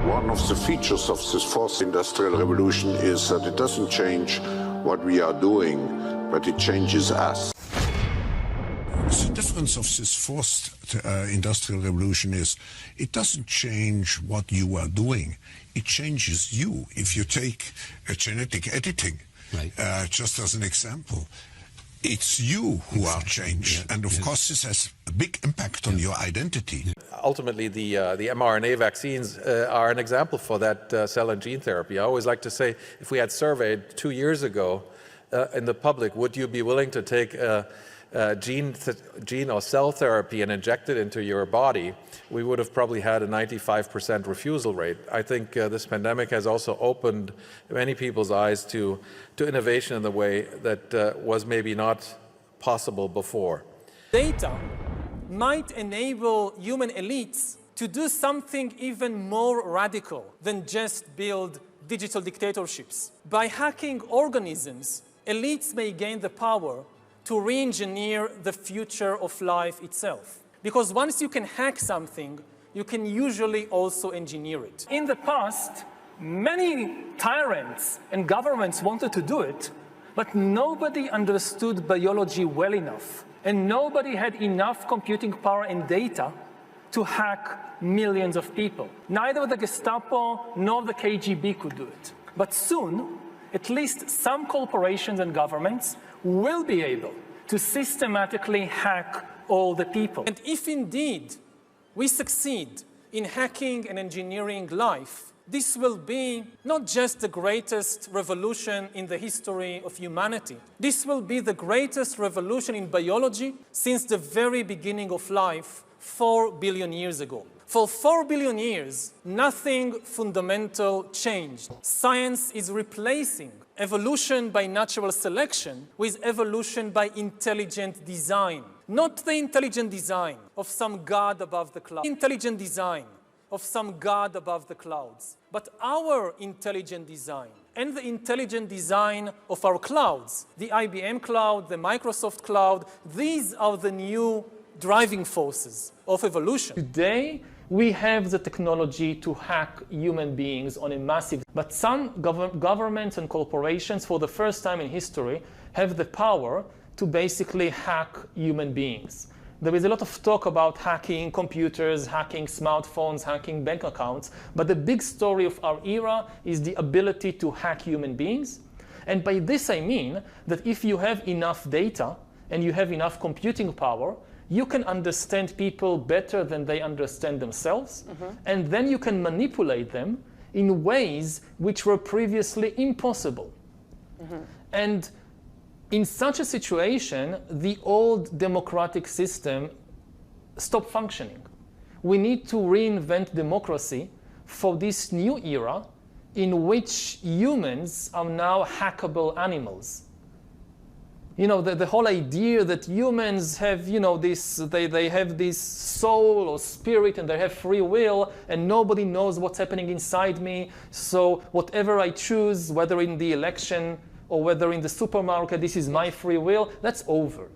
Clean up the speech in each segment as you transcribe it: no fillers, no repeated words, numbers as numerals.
One of the features of this fourth industrial revolution is that it doesn't change what we are doing, but it changes us. The difference of this fourth industrial revolution is it doesn't change what you are doing, it changes you. If you take genetic editing, right. Just as an example, it's you who are changed, and of course this has a big impact on your identity. Ultimately, the mRNA vaccines are an example for that cell and gene therapy. I always like to say, if we had surveyed 2 years ago in the public, would you be willing to take gene or cell therapy and inject it into your body, we would have probably had a 95% refusal rate. I think this pandemic has also opened many people's eyes to innovation in the way that was maybe not possible before. Data might enable human elites to do something even more radical than just build digital dictatorships. By hacking organisms, elites may gain the power to re-engineer the future of life itself. Because once you can hack something, you can usually also engineer it. In the past, many tyrants and governments wanted to do it, but nobody understood biology well enough, and nobody had enough computing power and data to hack millions of people. Neither the Gestapo nor the KGB could do it. But soon, at least some corporations and governments will be able to systematically hack all the people. And if indeed we succeed in hacking and engineering life, this will be not just the greatest revolution in the history of humanity. This will be the greatest revolution in biology since the very beginning of life 4 billion years ago. For 4 billion years, nothing fundamental changed. Science is replacing evolution by natural selection with evolution by intelligent design. Not the intelligent design of some god above the clouds. Intelligent design of some god above the clouds. But our intelligent design and the intelligent design of our clouds, the IBM cloud, the Microsoft cloud, these are the new driving forces of evolution. Today, we have the technology to hack human beings on a massive, but some governments and corporations for the first time in history have the power to basically hack human beings. There is a lot of talk about hacking computers, hacking smartphones, hacking bank accounts, but the big story of our era is the ability to hack human beings. And by this I mean that if you have enough data and you have enough computing power, you can understand people better than they understand themselves, and then you can manipulate them in ways which were previously impossible. And in such a situation, the old democratic system stopped functioning. We need to reinvent democracy for this new era in which humans are now hackable animals. You know, the whole idea that humans have, you know, they have this soul or spirit and they have free will and nobody knows what's happening inside me. So whatever I choose, whether in the election or whether in the supermarket, this is my free will, that's over.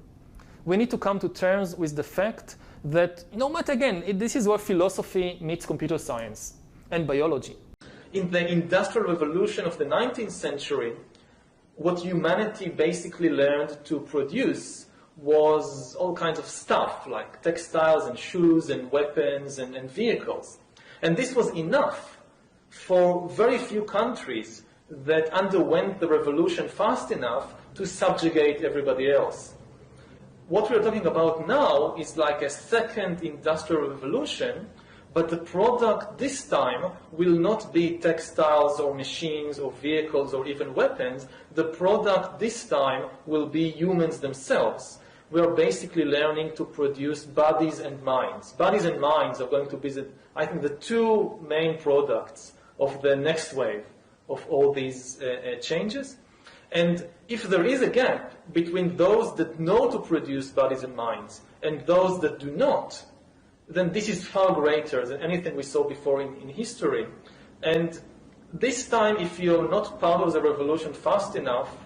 We need to come to terms with the fact that, no matter again, this is where philosophy meets computer science and biology. In the Industrial Revolution of the 19th century, what humanity basically learned to produce was all kinds of stuff, like textiles and shoes and weapons and vehicles. And this was enough for very few countries that underwent the revolution fast enough to subjugate everybody else. What we're talking about now is like a second industrial revolution, but the product this time will not be textiles or machines or vehicles or even weapons. The product this time will be humans themselves. We are basically learning to produce bodies and minds. Bodies and minds are going to be, I think, the two main products of the next wave of all these changes. And if there is a gap between those that know to produce bodies and minds and those that do not, then this is far greater than anything we saw before in history. And this time, if you're not part of the revolution fast enough,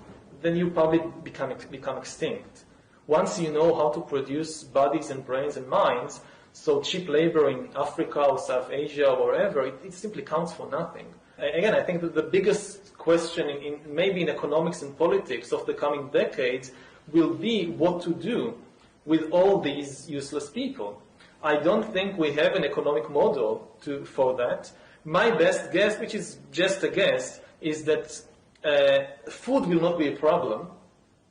then you probably become extinct. Once you know how to produce bodies and brains and minds, So cheap labor in Africa or South Asia or wherever, it simply counts for nothing. Again, I think that the biggest question maybe in economics and politics of the coming decades will be what to do with all these useless people. I don't think we have an economic model for that. My best guess, which is just a guess, is that food will not be a problem.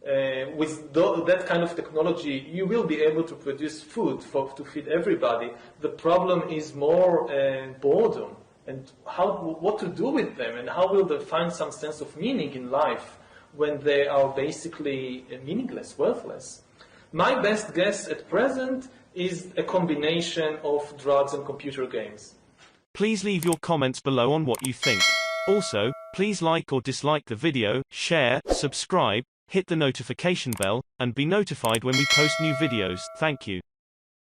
With that kind of technology, you will be able to produce food to feed everybody. The problem is more boredom and what to do with them, and how will they find some sense of meaning in life when they are basically meaningless, worthless. My best guess at present is a combination of drugs and computer games. Please leave your comments below on what you think. Also, please like or dislike the video, share, subscribe, hit the notification bell, and be notified when we post new videos. Thank you.